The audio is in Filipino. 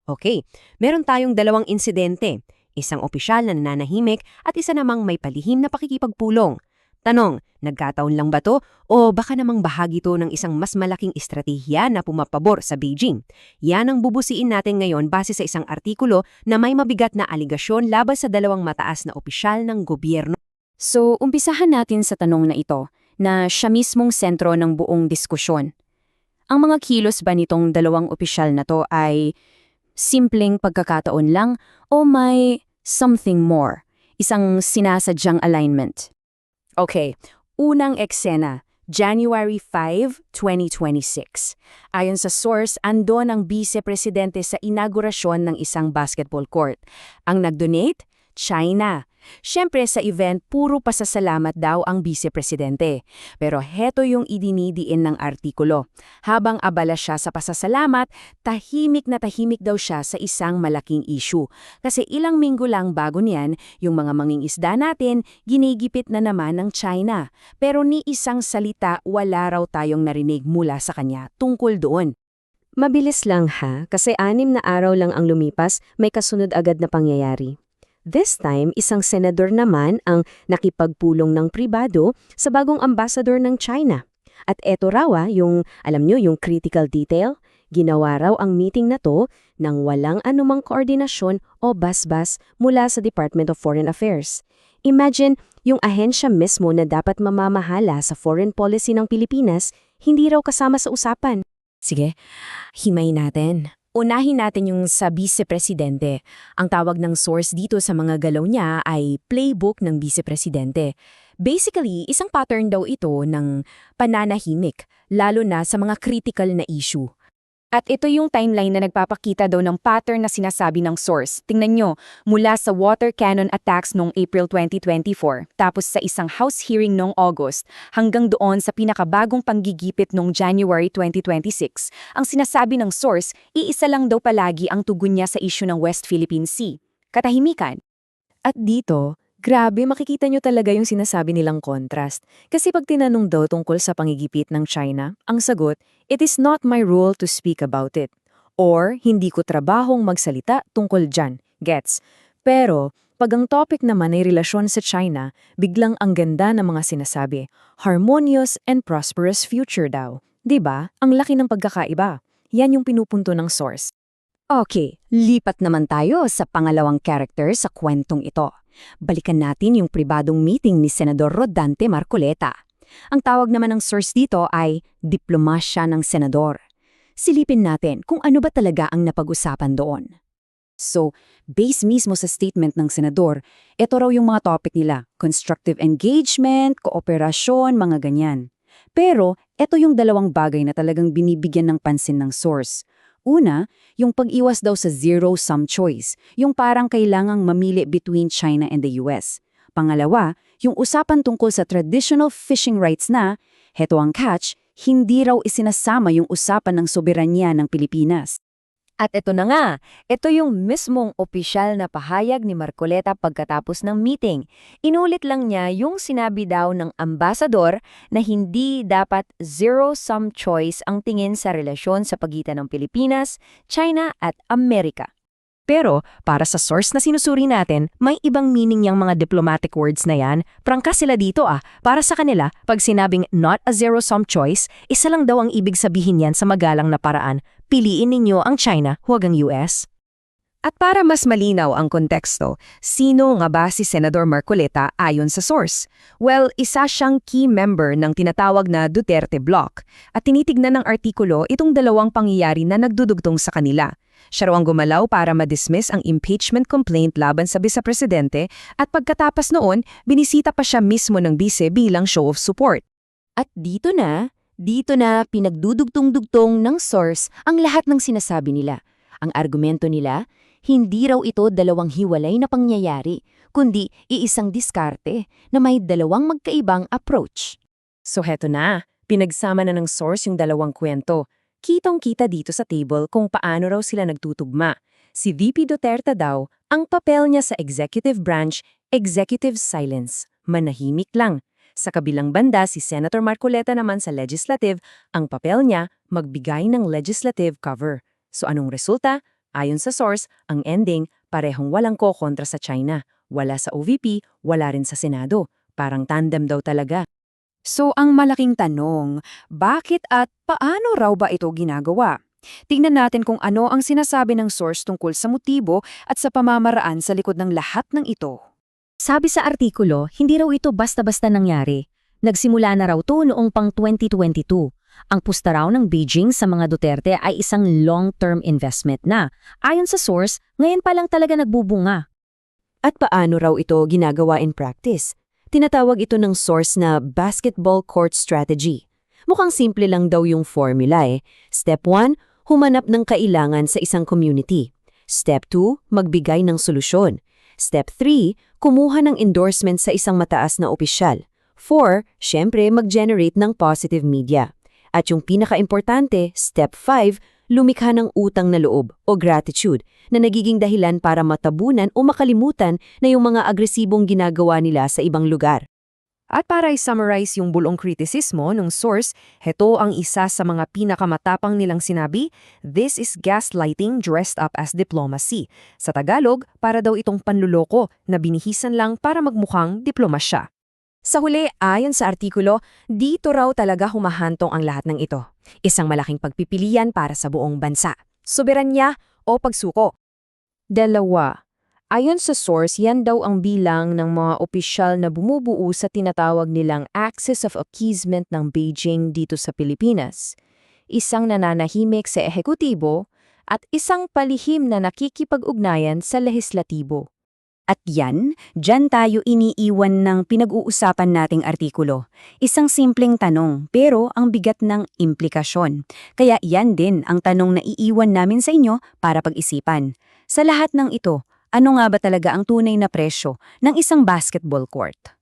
Okay, meron tayong dalawang insidente. Isang opisyal na nananahimik at isa namang may palihim na pakikipagpulong. Tanong, nagkataon lang ba to o baka namang bahagi to ng isang mas malaking estratehiya na pumapabor sa Beijing? Yan ang bubusiin natin ngayon base sa isang artikulo na may mabigat na aligasyon laban sa dalawang mataas na opisyal ng gobyerno. So, umpisahan natin sa tanong na ito, na siya mismong sentro ng buong diskusyon. Ang mga kilos ba nitong dalawang opisyal na to ay simpleng pagkakataon lang o may something more, isang sinasadyang alignment? Okay, unang eksena, January 5, 2026. Ayon sa source, andon ang vice-presidente sa inaugurasyon ng isang basketball court. Ang nag-donate? China. Siyempre sa event, puro pasasalamat daw ang vice-presidente. Pero heto yung idinidiin ng artikulo. Habang abala siya sa pasasalamat, tahimik na tahimik daw siya sa isang malaking issue. Kasi ilang minggo lang bago niyan, yung mga mangingisda natin, ginigipit na naman ng China. Pero ni isang salita wala raw tayong narinig mula sa kanya tungkol doon. Mabilis lang ha, kasi 6 na araw lang ang lumipas, may kasunod agad na pangyayari. This time, isang senador naman ang nakipagpulong ng pribado sa bagong ambassador ng China. At eto raw yung, alam nyo, yung critical detail, ginawa raw ang meeting na to nang walang anumang koordinasyon o basbas mula sa Department of Foreign Affairs. Imagine, yung ahensya mismo na dapat mamamahala sa foreign policy ng Pilipinas, hindi raw kasama sa usapan. Sige, himay natin. Unahin natin yung sa vice-presidente. Ang tawag ng source dito sa mga galaw niya ay playbook ng vice-presidente. Basically, isang pattern daw ito ng pananahimik, lalo na sa mga critical na issue. At ito yung timeline na nagpapakita daw ng pattern na sinasabi ng source. Tingnan nyo, mula sa water cannon attacks noong April 2024, tapos sa isang House hearing noong August, hanggang doon sa pinakabagong panggigipit noong January 2026. Ang sinasabi ng source, iisa lang daw palagi ang tugon niya sa issue ng West Philippine Sea. Katahimikan. At dito, grabe makikita nyo talaga yung sinasabi nilang contrast. Kasi pag tinanong daw tungkol sa pangigipit ng China, ang sagot, "It is not my role to speak about it." Or, hindi ko trabahong magsalita tungkol dyan. Gets? Pero, pag ang topic naman ay relasyon sa China, biglang ang ganda ng mga sinasabi. Harmonious and prosperous future daw. 'Di ba? Ang laki ng pagkakaiba. Yan yung pinupunto ng source. Okay, lipat naman tayo sa pangalawang character sa kwentong ito. Balikan natin yung pribadong meeting ni Senador Rodante Marcoleta. Ang tawag naman ng source dito ay diplomasya ng senador. Silipin natin kung ano ba talaga ang napag-usapan doon. So, base mismo sa statement ng senador, ito raw yung mga topic nila, constructive engagement, kooperasyon, mga ganyan. Pero, ito yung dalawang bagay na talagang binibigyan ng pansin ng source. Una, yung pag-iwas daw sa zero-sum choice, yung parang kailangang mamili between China and the US. Pangalawa, yung usapan tungkol sa traditional fishing rights na, heto ang catch, hindi raw isinasama yung usapan ng soberanya ng Pilipinas. At ito na nga, ito yung mismong opisyal na pahayag ni Marcoleta pagkatapos ng meeting. Inulit lang niya yung sinabi daw ng ambasador na hindi dapat zero-sum choice ang tingin sa relasyon sa pagitan ng Pilipinas, China at Amerika. Pero, para sa source na sinusuri natin, may ibang meaning yung mga diplomatic words na yan. Prangka sila dito Para sa kanila, pag sinabing not a zero-sum choice, isa lang daw ang ibig sabihin yan sa magalang na paraan. Piliin ninyo ang China, huwag ang US. At para mas malinaw ang konteksto, sino nga ba si Senador Marcoleta ayon sa source? Well, isa siyang key member ng tinatawag na Duterte Bloc. At tinitignan ng artikulo itong dalawang pangyayari na nagdudugtong sa kanila. Siya raw ang gumalaw para ma-dismiss ang impeachment complaint laban sa vice-presidente at pagkatapos noon, binisita pa siya mismo ng vice bilang show of support. At dito na pinagdudugtong-dugtong ng source ang lahat ng sinasabi nila. Ang argumento nila, hindi raw ito dalawang hiwalay na pangyayari, kundi iisang diskarte na may dalawang magkaibang approach. So heto na, pinagsama na ng source yung dalawang kwento. Kitong-kita dito sa table kung paano raw sila nagtutugma. Si VP Duterte daw, ang papel niya sa executive branch, executive silence, manahimik lang. Sa kabilang banda, si Senator Marcoleta naman sa legislative, ang papel niya magbigay ng legislative cover. So anong resulta? Ayon sa source, ang ending, parehong walang kontra sa China. Wala sa OVP, wala rin sa Senado. Parang tandem daw talaga. So ang malaking tanong, bakit at paano raw ba ito ginagawa? Tingnan natin kung ano ang sinasabi ng source tungkol sa motibo at sa pamamaraan sa likod ng lahat ng ito. Sabi sa artikulo, hindi raw ito basta-basta nangyari. Nagsimula na raw to noong pang 2022. Ang pusta raw ng Beijing sa mga Duterte ay isang long-term investment na. Ayon sa source, ngayon pa lang talaga nagbubunga. At paano raw ito ginagawa in practice? Tinatawag ito ng source na basketball court strategy. Mukhang simple lang daw yung formula eh. Step 1, humanap ng kailangan sa isang community. Step 2, magbigay ng solusyon. Step 3, kumuha ng endorsement sa isang mataas na opisyal. 4, syempre mag-generate ng positive media. At yung pinaka-importante, Step 5, lumikha ng utang na loob o gratitude na nagiging dahilan para matabunan o makalimutan na yung mga agresibong ginagawa nila sa ibang lugar. At para i-summarize yung bulong kritisismo ng source, heto ang isa sa mga pinakamatapang nilang sinabi, "This is gaslighting dressed up as diplomacy." Sa Tagalog, para daw itong panluloko na binihisan lang para magmukhang diplomasya. Sa huli, ayon sa artikulo, dito raw talaga humahantong ang lahat ng ito. Isang malaking pagpipilian para sa buong bansa. Soberanya o pagsuko. Dalawa. Ayon sa source, yan daw ang bilang ng mga opisyal na bumubuo sa tinatawag nilang Axis of Appeasement ng Beijing dito sa Pilipinas. Isang nananahimik sa ehekutibo at isang palihim na nakikipag-ugnayan sa lehislatibo. At yan, dyan tayo iniiwan ng pinag-uusapan nating artikulo. Isang simpleng tanong, pero ang bigat ng implikasyon. Kaya yan din ang tanong na iiwan namin sa inyo para pag-isipan. Sa lahat ng ito, ano nga ba talaga ang tunay na presyo ng isang basketball court?